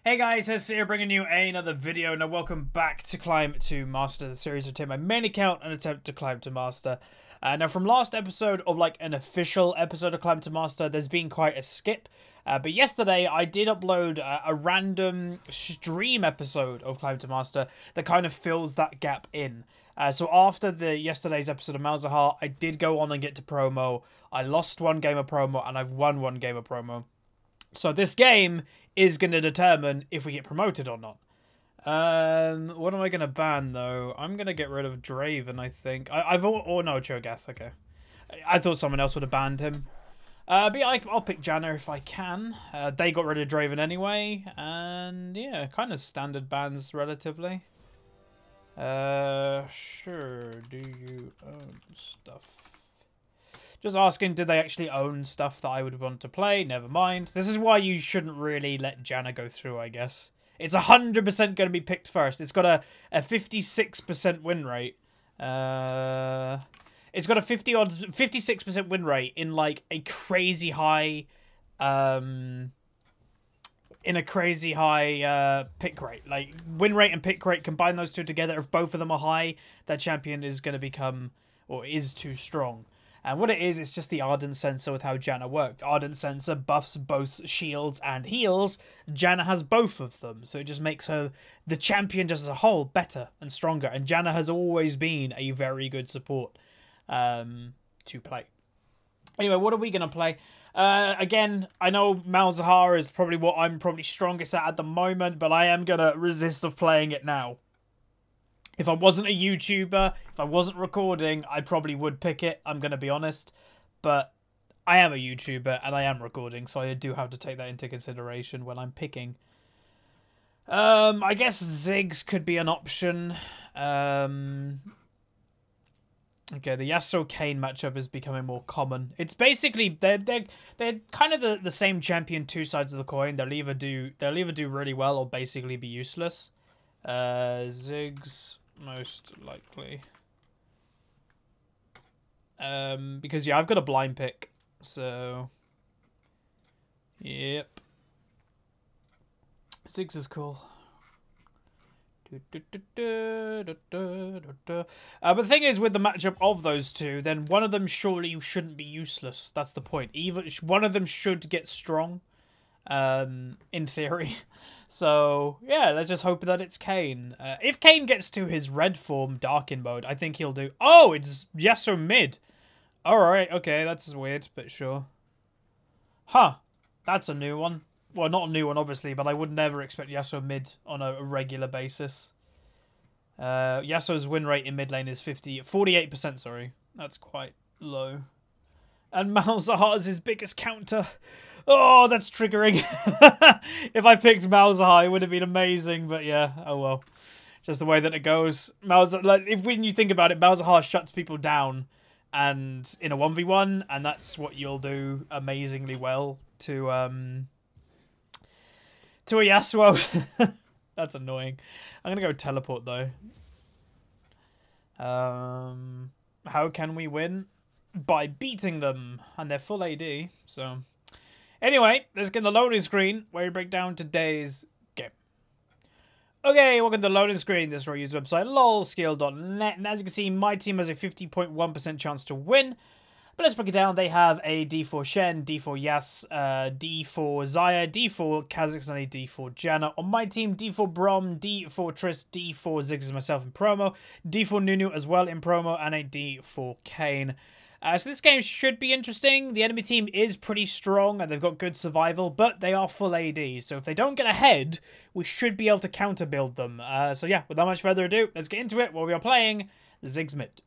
Hey guys, it's here bringing you another video. Now welcome back to Climb to Master, the series of take my main account and attempt to climb to Master. Now from last episode of like an official episode of Climb to Master, there's been quite a skip. But yesterday I did upload a random stream episode of Climb to Master that kind of fills that gap in. So after yesterday's episode of Malzahar, I did go on and get to promo. I lost one game of promo and I've won one game of promo. So this game is going to determine if we get promoted or not. What am I going to ban, though? I'm going to get rid of Draven, I think. No, Cho'Gath, okay. I thought someone else would have banned him. But yeah, I'll pick Janna if I can. They got rid of Draven anyway. And yeah, kind of standard bans, relatively. Sure, do you own stuff? Just asking, did they actually own stuff that I would want to play? Never mind. This is why you shouldn't really let Janna go through, I guess. It's 100% going to be picked first. It's got a 56% win rate. It's got a 56% win rate in like a crazy high, pick rate. Like win rate and pick rate, combine those two together. If both of them are high, that champion is going to become, or is too strong. And what it is, it's just the Ardent Sensor with how Janna worked. Ardent Sensor buffs both shields and heals. Janna has both of them, so it just makes her, the champion just as a whole, better and stronger. And Janna has always been a very good support to play. Anyway, what are we going to play? Again, I know Malzahar is probably what I'm probably strongest at the moment, but I am going to resist of playing it now. If I wasn't a YouTuber, if I wasn't recording, I probably would pick it, I'm going to be honest. But I am a YouTuber and I am recording, so I do have to take that into consideration when I'm picking. I guess Ziggs could be an option. Okay, the Yasuo-Kayn matchup is becoming more common. It's basically, they're kind of the same champion, two sides of the coin. They'll either do really well or basically be useless. Ziggs... most likely. Because, yeah, I've got a blind pick. So, yep. Ziggs is cool. But the thing is, with the matchup of those two, then one of them surely shouldn't be useless. That's the point. Either one of them should get strong, in theory. So, yeah, let's just hope that it's Kayn. If Kayn gets to his red form, Darkin mode, I think he'll do... Oh, it's Ziggs Mid. Alright, okay, that's weird, but sure. Huh, that's a new one. Well, not a new one, obviously, but I would never expect Yasuo Mid on a regular basis. Yasuo's win rate in mid lane is 48%, sorry. That's quite low. And Malzahar's his biggest counter. Oh, that's triggering. If I picked Malzahar, it would have been amazing, but yeah, oh well. Just the way that it goes. When you think about it, Malzahar shuts people down and in a 1v1, and that's what you'll do amazingly well to a Yasuo. That's annoying. I'm gonna go teleport though. How can we win? By beating them, and they're full AD, so... Anyway, let's get the loading screen where we break down today's game. Okay, welcome to the loading screen. This is our user website, lolskill.net. And as you can see, my team has a 50.1% chance to win. But let's break it down. They have a D4 Shen, D4 Yas, D4 Xayah, D4 Kazakhstan, and a D4 Janna. On my team, D4 Brom, D4 Triss, D4 Ziggs myself in promo, D4 Nunu as well in promo, and a D4 Kayn. So this game should be interesting. The enemy team is pretty strong and they've got good survival, but they are full AD. So if they don't get ahead, we should be able to counter build them. So yeah, without much further ado, let's get into it where we are playing Ziggs Mid.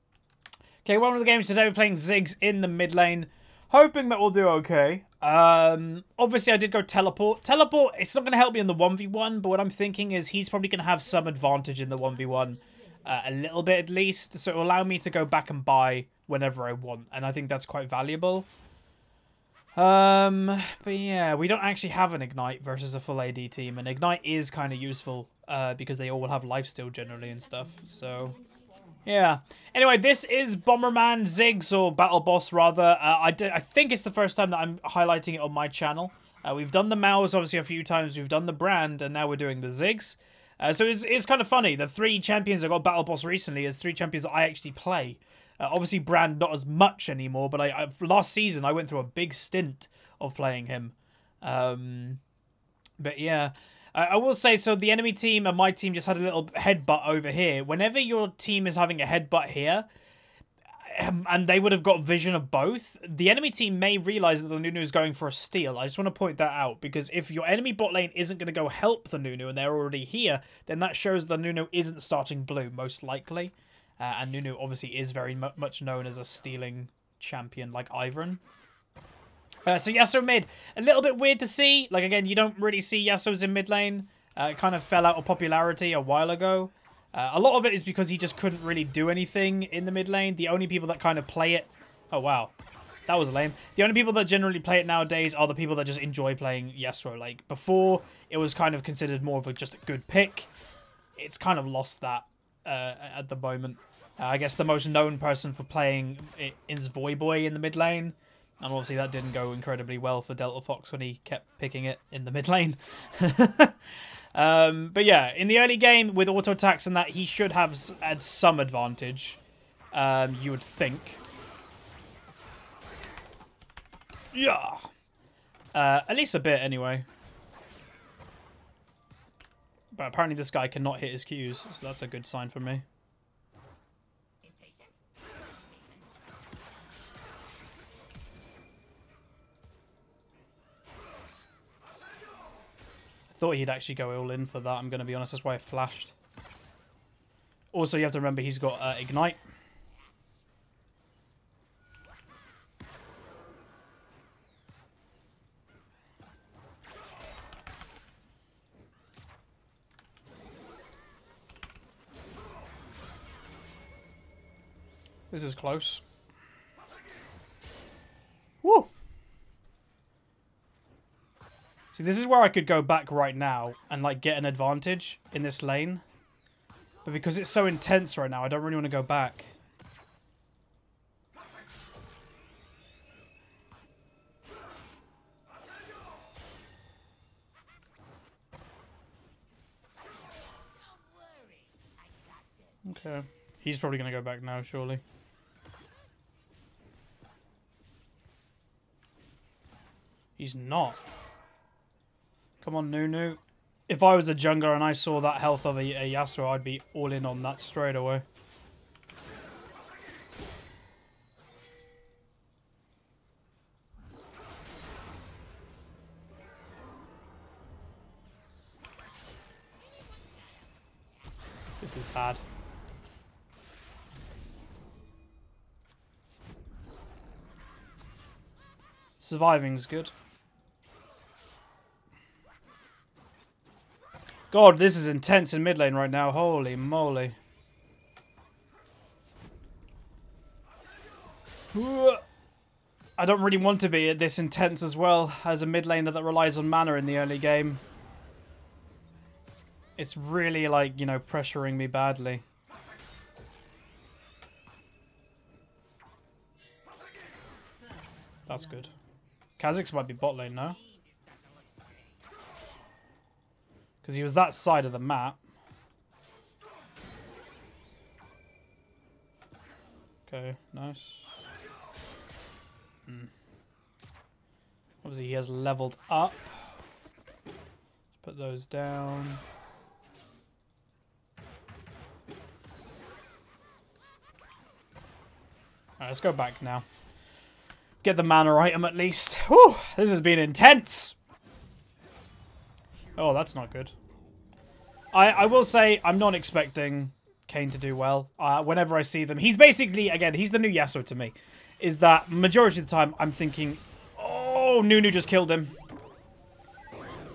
Okay, one of the games today we're playing Ziggs in the mid lane. Hoping that we'll do okay. Obviously I did go teleport. Teleport, it's not going to help me in the 1v1, but what I'm thinking is he's probably going to have some advantage in the 1v1. A little bit at least, so it will allow me to go back and buy whenever I want, and I think that's quite valuable. But yeah, we don't actually have an Ignite versus a full AD team, and Ignite is kind of useful because they all have lifesteal generally and stuff, so yeah. Anyway, this is Bomberman Ziggs, or Battle Boss rather. I think it's the first time that I'm highlighting it on my channel. We've done the Maos obviously a few times. We've done the Brand, and now we're doing the Ziggs. So it's kind of funny. The 3 champions that got Battle Boss recently is 3 champions that I actually play. Obviously, Brand not as much anymore, but last season I went through a big stint of playing him. But yeah, I will say, so the enemy team and my team just had a little headbutt over here. Whenever your team is having a headbutt here, and they would have got vision of both, the enemy team may realize that the Nunu is going for a steal. I just want to point that out, because if your enemy bot lane isn't going to go help the Nunu and they're already here, then that shows the Nunu isn't starting blue, most likely. And Nunu obviously is very much known as a stealing champion like Ivern. So Yasuo mid, a little bit weird to see. Like, again, you don't really see Yasuo's in mid lane. It kind of fell out of popularity a while ago. A lot of it is because he just couldn't really do anything in the mid lane. The only people that kind of play it... Oh, wow. That was lame. The only people that generally play it nowadays are the people that just enjoy playing Yasuo. Like, before, it was kind of considered more of just a good pick. It's kind of lost that at the moment. I guess the most known person for playing it is Voyboy in the mid lane. And obviously that didn't go incredibly well for Delta Fox when he kept picking it in the mid lane. But yeah, in the early game with auto attacks and that, he should have had some advantage. You would think. Yeah. At least a bit anyway. But apparently this guy cannot hit his Qs, so that's a good sign for me. Thought he'd actually go all in for that, I'm going to be honest. That's why I flashed. Also, you have to remember he's got Ignite. This is close. Woo! See, this is where I could go back right now and, like, get an advantage in this lane. But because it's so intense right now, I don't really want to go back. Okay. He's probably going to go back now, surely. He's not. Come on, Nunu. If I was a jungler and I saw that health of a Yasuo, I'd be all in on that straight away. This is bad. Surviving's good. God, this is intense in mid lane right now. Holy moly. I don't really want to be this intense as well as a mid laner that relies on mana in the early game. It's really, like, you know, pressuring me badly. That's good. Kha'Zix might be bot lane now. Because he was that side of the map. Okay, nice. Obviously he has leveled up. Let's put those down. Alright, let's go back now. Get the mana item at least. Whew, this has been intense. Oh, that's not good. I will say I'm not expecting Kayn to do well. Whenever I see them, he's basically, again, he's the new Yasuo to me. Is that majority of the time I'm thinking, oh, Nunu just killed him.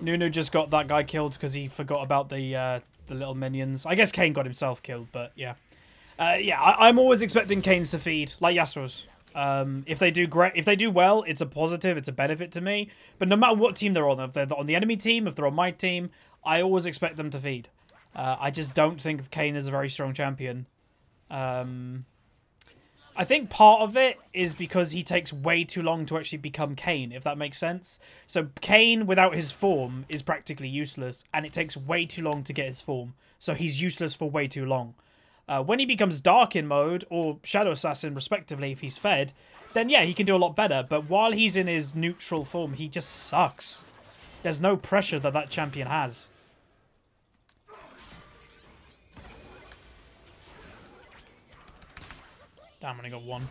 Nunu just got that guy killed because he forgot about the little minions. I guess Kayn got himself killed, but yeah. I'm always expecting Kayn's to feed, like Yasuo's. If they do great, if they do well, it's a positive, it's a benefit to me. But no matter what team they're on, if they're on the enemy team, if they're on my team, I always expect them to feed. I just don't think Kayn is a very strong champion. I think part of it is because he takes way too long to actually become Kane, if that makes sense. So Kane without his form is practically useless, and it takes way too long to get his form. So he's useless for way too long. When he becomes Darkin mode, or Shadow Assassin respectively, if he's fed, then yeah, he can do a lot better. But while he's in his neutral form, he just sucks. There's no pressure that that champion has. Damn, I only got one.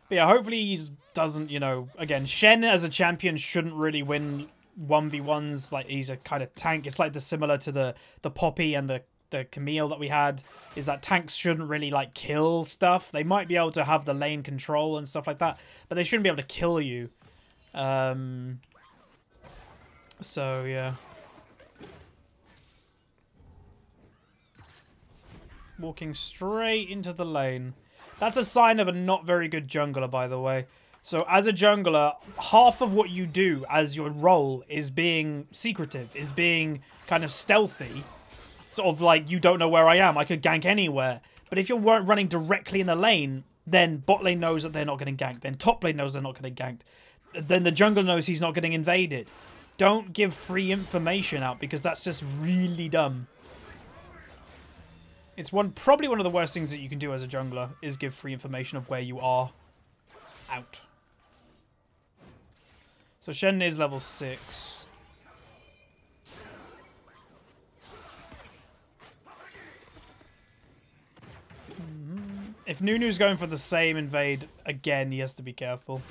But yeah, hopefully he doesn't, you know... Again, Shen as a champion shouldn't really win 1v1s. Like, he's a kind of tank. It's like similar to the Poppy and the Camille that we had. Is that tanks shouldn't really, like, kill stuff. They might be able to have the lane control and stuff like that. But they shouldn't be able to kill you. So, yeah. Walking straight into the lane. That's a sign of a not very good jungler, by the way. So as a jungler, half of what you do as your role is being secretive, is being kind of stealthy. Sort of like, you don't know where I am, I could gank anywhere. But if you're running directly in the lane, then bot lane knows that they're not getting ganked. Then top lane knows they're not getting ganked. Then the jungler knows he's not getting invaded. Don't give free information out, because that's just really dumb. It's probably one of the worst things that you can do as a jungler, is give free information of where you are out. So Shen is level 6. If Nunu's going for the same invade again, he has to be careful.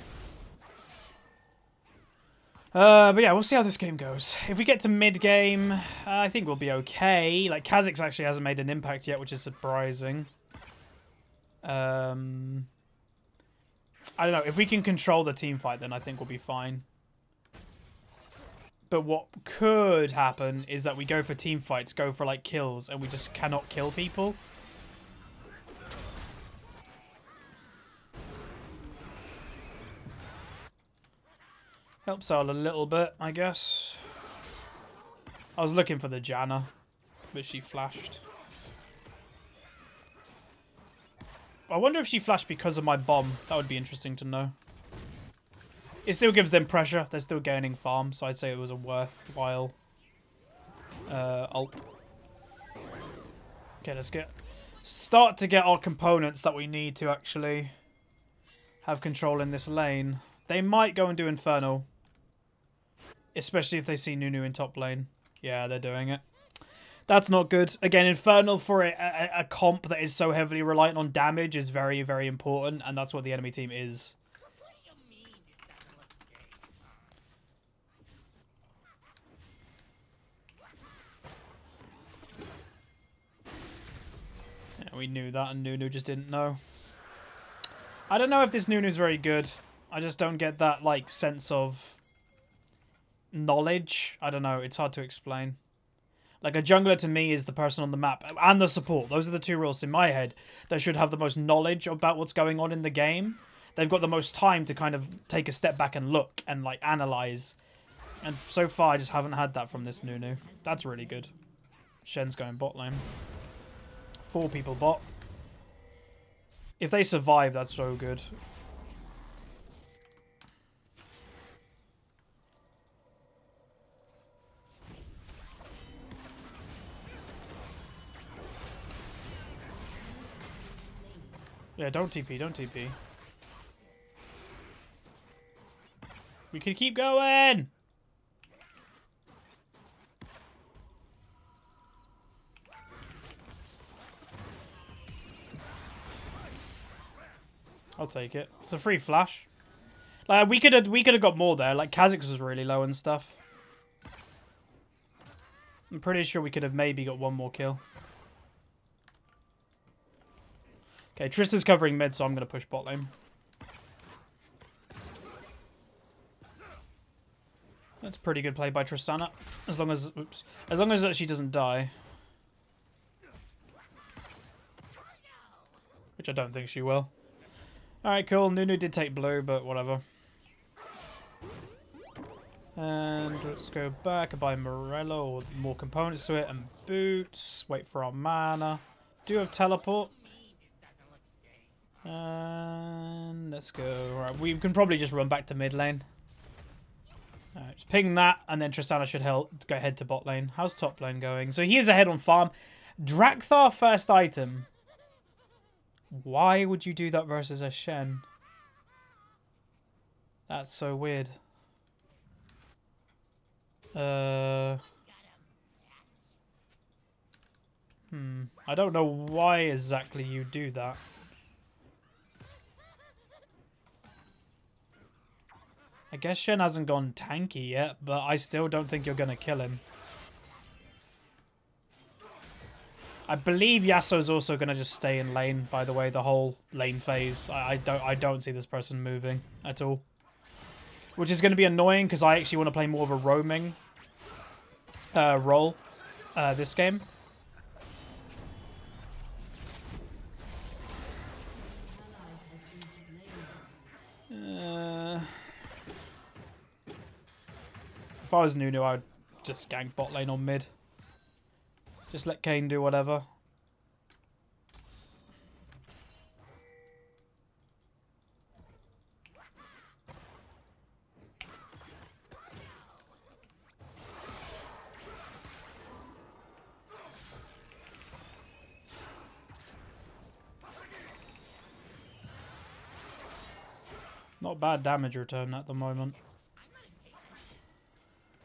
But yeah, we'll see how this game goes. If we get to mid-game, I think we'll be okay. Like, Kha'Zix actually hasn't made an impact yet, which is surprising. I don't know. If we can control the team fight, then I think we'll be fine. But what could happen is that we go for team fights, go for, like, kills, and we just cannot kill people. Helps out a little bit, I guess. I was looking for the Janna, but she flashed. I wonder if she flashed because of my bomb. That would be interesting to know. It still gives them pressure. They're still gaining farm, so I'd say it was a worthwhile ult. Okay, let's start to get our components that we need to actually have control in this lane. They might go and do Inferno. Especially if they see Nunu in top lane. Yeah, they're doing it. That's not good. Again, Infernal for a comp that is so heavily reliant on damage is very, very important. And that's what the enemy team is. Yeah, we knew that and Nunu just didn't know. I don't know if this Nunu's very good. I just don't get that, like, sense of knowledge. I don't know. It's hard to explain. Like, a jungler to me is the person on the map and the support. Those are the two roles in my head that should have the most knowledge about what's going on in the game. They've got the most time to kind of take a step back and look and, like, analyze. And so far, I just haven't had that from this Nunu. That's really good. Shen's going bot lane. 4 people bot. If they survive, that's so good. Yeah, don't TP, don't TP. We can keep going! I'll take it. It's a free flash. Like, we could have got more there. Like, Kha'Zix was really low and stuff. I'm pretty sure we could have maybe got one more kill. Okay, Tristan's covering mid, so I'm going to push bot lane. That's pretty good play by Tristana. As long as, oops, as long as she doesn't die. Which I don't think she will. Alright, cool. Nunu did take blue, but whatever. And let's go back and buy Morello or more components to it and boots. Wait for our mana. Do have teleport. And let's go. Right, we can probably just run back to mid lane. Just ping that, and then Tristana should go ahead to bot lane. How's top lane going? So he is ahead on farm. Drakthar first item. Why would you do that versus a Shen? That's so weird. I don't know why exactly you do that. I guess Shen hasn't gone tanky yet, but I still don't think you're going to kill him. I believe Yasuo's also going to just stay in lane, by the way, the whole lane phase. I don't see this person moving at all. Which is going to be annoying because I actually want to play more of a roaming role this game. If I was Nunu, I would just gank bot lane on mid. Just let Kayn do whatever. Not bad damage return at the moment.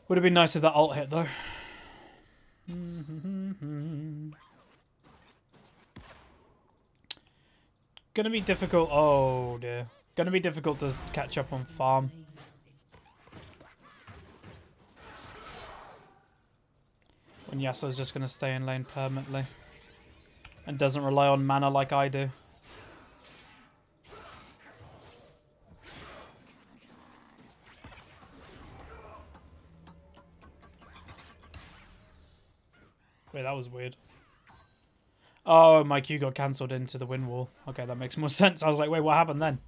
Would have been nice if that ult hit though. Gonna be difficult. Oh dear. Gonna be difficult to catch up on farm. When Yasuo's just gonna stay in lane permanently. And doesn't rely on mana like I do. Wait, that was weird. Oh, my Q got cancelled into the wind wall. Okay, that makes more sense. I was like, wait, what happened then?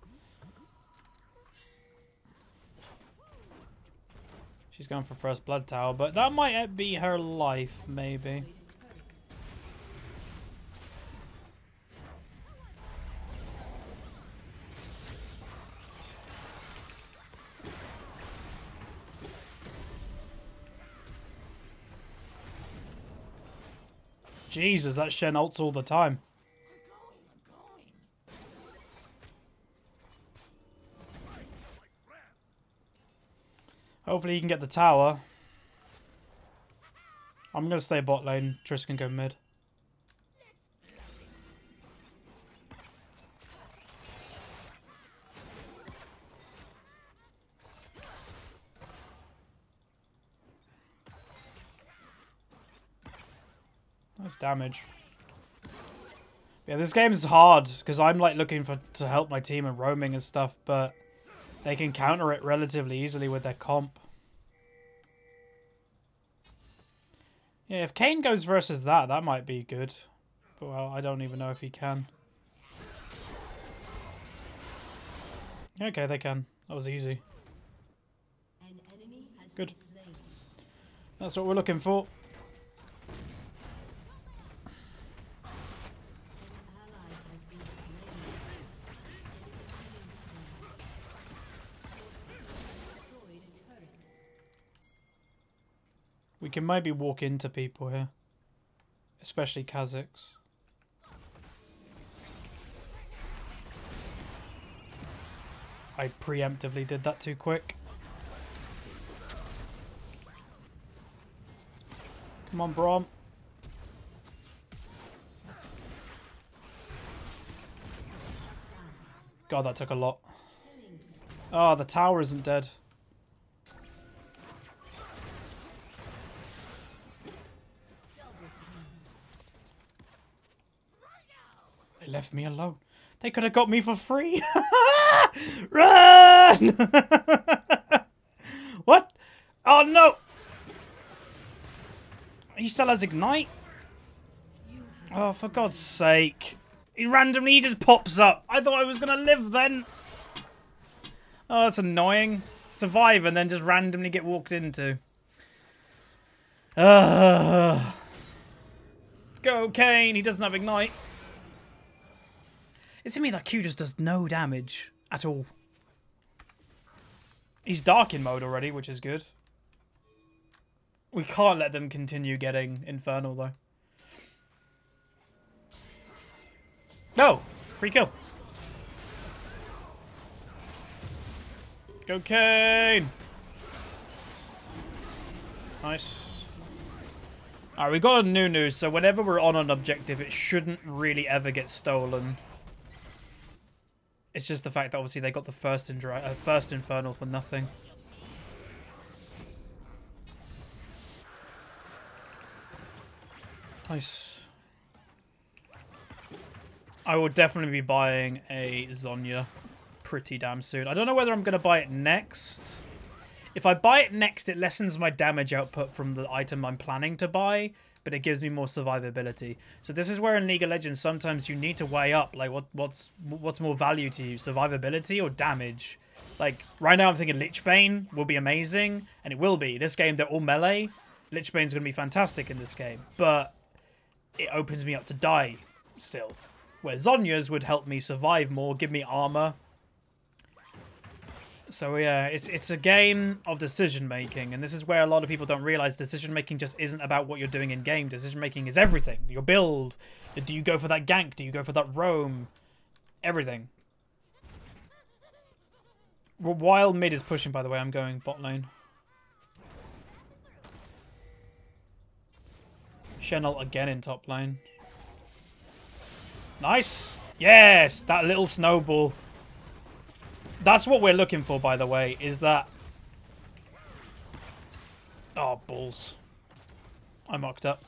She's going for first blood tower, but that might be her life, maybe. Jesus, that Shen ults all the time. Hopefully he can get the tower. I'm going to stay bot lane. Triss can go mid. Nice damage. Yeah, this game is hard because I'm like looking to help my team and roaming and stuff, but they can counter it relatively easily with their comp. Yeah, if Kayn goes versus that might be good. But well, I don't even know if he can. Okay, they can. That was easy. Good. That's what we're looking for. We can maybe walk into people here. Especially Kha'Zix. I preemptively did that too quick. Come on, Braum. God, that took a lot. Oh, the tower isn't dead. They left me alone. They could have got me for free. Run! What? Oh no! He still has Ignite? Oh, for God's sake. He just pops up. I thought I was going to live then. Oh, that's annoying. Survive and then just randomly get walked into. Go, Kayn. He doesn't have Ignite. It's to me that Q just does no damage at all. He's dark in mode already, which is good. We can't let them continue getting Infernal, though. No! Free kill. Go Kane! Nice. Alright, we got a new, so whenever we're on an objective, it shouldn't really ever get stolen. It's just the fact that obviously they got the first Infernal for nothing. Nice. I will definitely be buying a Zhonya pretty damn soon. I don't know whether I'm going to buy it next. If I buy it next, it lessens my damage output from the item I'm planning to buy, but it gives me more survivability. So this is where in League of Legends sometimes you need to weigh up like what's more value to you, survivability or damage. Like right now I'm thinking Lichbane will be amazing, and it will be. This game they're all melee. Lichbane's going to be fantastic in this game, but it opens me up to die still. Where Zhonya's would help me survive more, give me armor. So yeah, it's a game of decision making, and this is where a lot of people don't realize decision making just isn't about what you're doing in game. Decision making is everything. Your build. Do you go for that gank? Do you go for that roam? Everything. While mid is pushing, by the way, I'm going bot lane. Shen'll again in top lane. Nice. Yes, that little snowball. That's what we're looking for, by the way, is that... Oh, balls. I mucked up.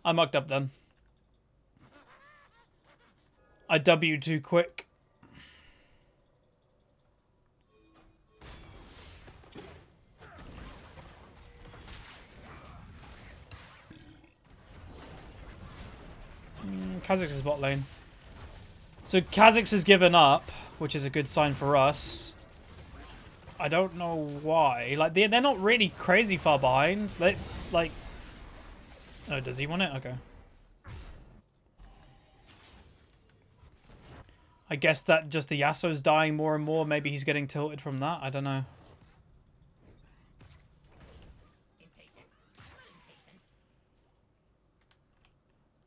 I mucked up then. I W too quick. Kha'Zix is bot lane. So Kha'Zix has given up, which is a good sign for us. I don't know why. Like they're not really crazy far behind. Like oh, does he want it? Okay. I guess that just the Yasuo's dying more and more. Maybe he's getting tilted from that. I don't know.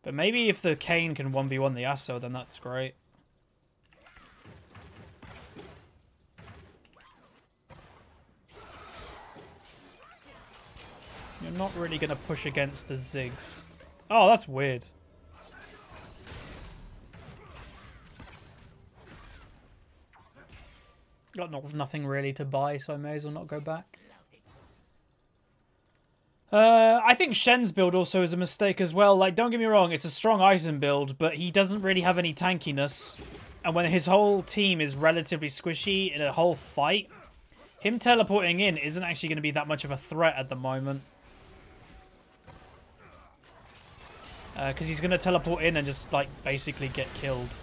But maybe if the Kayn can 1v1 the Yasuo, then that's great. You're not really going to push against the Ziggs. Oh, that's weird. Got nothing really to buy, so I may as well not go back. I think Shen's build also is a mistake as well. Like, don't get me wrong, it's a strong Aizen build, but he doesn't really have any tankiness. And when his whole team is relatively squishy in a whole fight, him teleporting in isn't actually going to be that much of a threat at the moment. Because he's going to teleport in and just, like, basically get killed.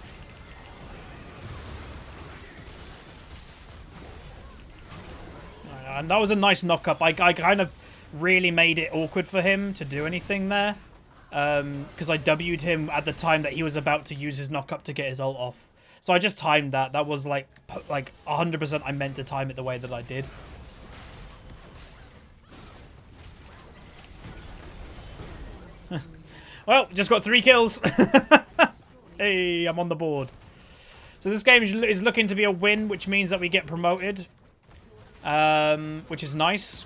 And that was a nice knock-up. I kind of really made it awkward for him to do anything there. Because I W'd him at the time that he was about to use his knock-up to get his ult off. So I just timed that. That was, like 100% I meant to time it the way that I did. Well, just got 3 kills. Hey, I'm on the board. So this game is looking to be a win, which means that we get promoted. Which is nice.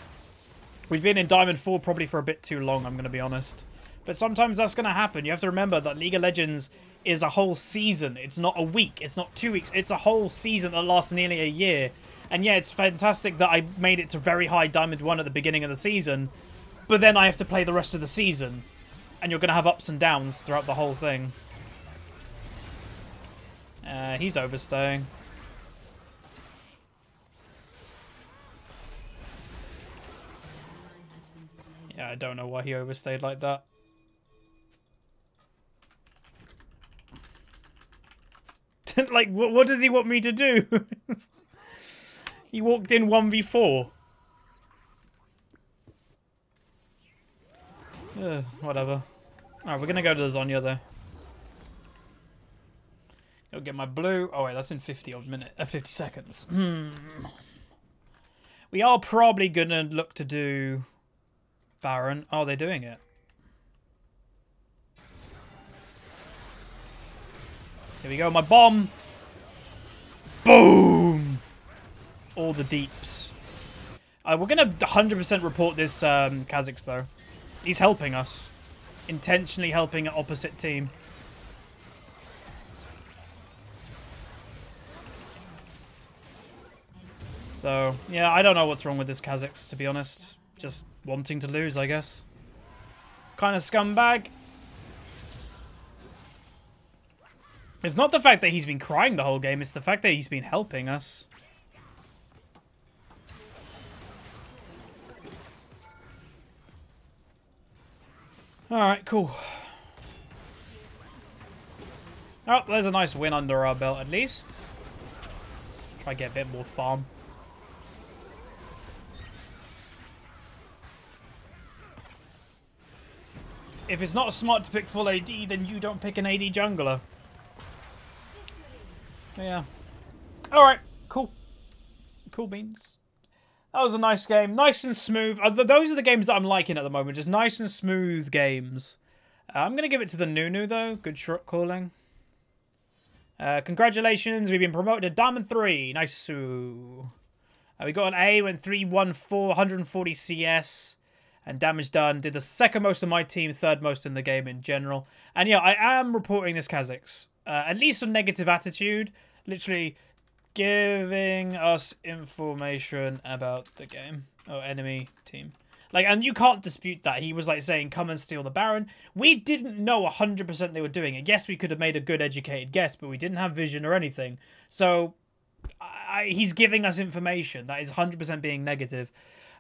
We've been in Diamond 4 probably for a bit too long, I'm going to be honest. But sometimes that's going to happen. You have to remember that League of Legends is a whole season. It's not a week. It's not 2 weeks. It's a whole season that lasts nearly a year. And yeah, it's fantastic that I made it to very high Diamond 1 at the beginning of the season. But then I have to play the rest of the season. And you're going to have ups and downs throughout the whole thing. He's overstaying. Yeah, I don't know why he overstayed like that. Like, what does he want me to do? He walked in 1v4. Whatever. Alright, we're going to go to the Zhonya, though. Go get my blue. Oh wait, that's in 50 seconds. We are probably gonna look to do Baron. Oh, they're doing it. Here we go, my bomb. Boom! All the deeps. We're going to 100% report this Kha'Zix, though. He's helping us. Intentionally helping an opposite team. So, yeah, I don't know what's wrong with this Kha'Zix, to be honest. Just wanting to lose, I guess. Kind of scumbag. It's not the fact that he's been crying the whole game, it's the fact that he's been helping us. Alright, cool. Oh, there's a nice win under our belt at least. Try to get a bit more farm. If it's not smart to pick full AD, then you don't pick an AD jungler. Yeah. Alright, cool. Cool beans. That was a nice game. Nice and smooth. Those are the games that I'm liking at the moment. Just nice and smooth games. I'm going to give it to the Nunu, though. Good shot calling. Congratulations. We've been promoted to Diamond 3. Nice. We got an A, went 314, 140 CS. And damage done. Did the second most of my team, third most in the game in general. And yeah, I am reporting this Kha'Zix. At least with negative attitude. Literally giving us information about the game. Oh, enemy team. Like, and you can't dispute that. He was like saying, come and steal the Baron. We didn't know 100% they were doing it. Yes, we could have made a good educated guess, but we didn't have vision or anything. So, he's giving us information. That is 100% being negative.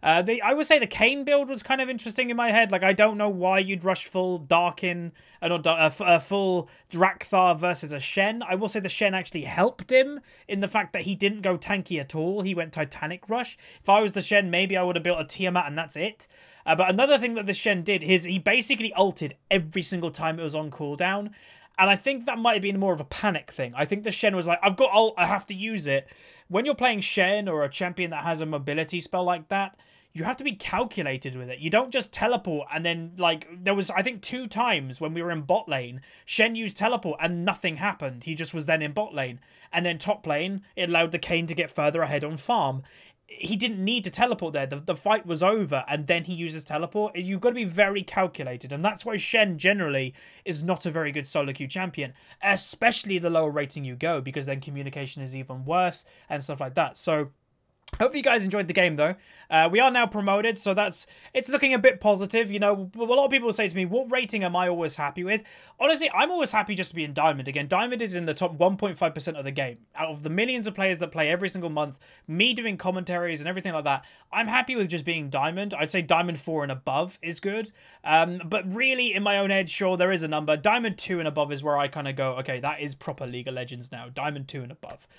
I would say the Kayn build was kind of interesting in my head. Like, I don't know why you'd rush full Darkin, full Drakthar versus a Shen. I will say the Shen actually helped him in the fact that he didn't go tanky at all. He went Titanic Rush. If I was the Shen, maybe I would have built a Tiamat and that's it. But another thing that the Shen did is he basically ulted every single time it was on cooldown. And I think that might have been more of a panic thing. I think the Shen was like, I've got ult, I have to use it. When you're playing Shen or a champion that has a mobility spell like that, you have to be calculated with it. You don't just teleport and then, like, there was, I think, 2 times when we were in bot lane, Shen used teleport and nothing happened. He just was then in bot lane. And then top lane, it allowed the Kayn to get further ahead on farm. He didn't need to teleport there. The fight was over and then he uses teleport. You've got to be very calculated. And that's why Shen generally is not a very good solo queue champion. Especially the lower rating you go, because then communication is even worse and stuff like that. So hopefully you guys enjoyed the game, though. We are now promoted, so it's looking a bit positive. You know, a lot of people say to me, what rating am I always happy with? Honestly, I'm always happy just to be in Diamond. Again, Diamond is in the top 1.5% of the game. Out of the millions of players that play every single month, me doing commentaries and everything like that, I'm happy with just being Diamond. I'd say Diamond 4 and above is good. But really, in my own head, sure, there is a number. Diamond 2 and above is where I kind of go, okay, that is proper League of Legends now. Diamond 2 and above.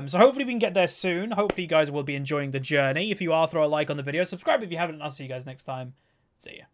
So hopefully we can get there soon. Hopefully you guys will be enjoying the journey. If you are, throw a like on the video. Subscribe if you haven't, and I'll see you guys next time. See ya.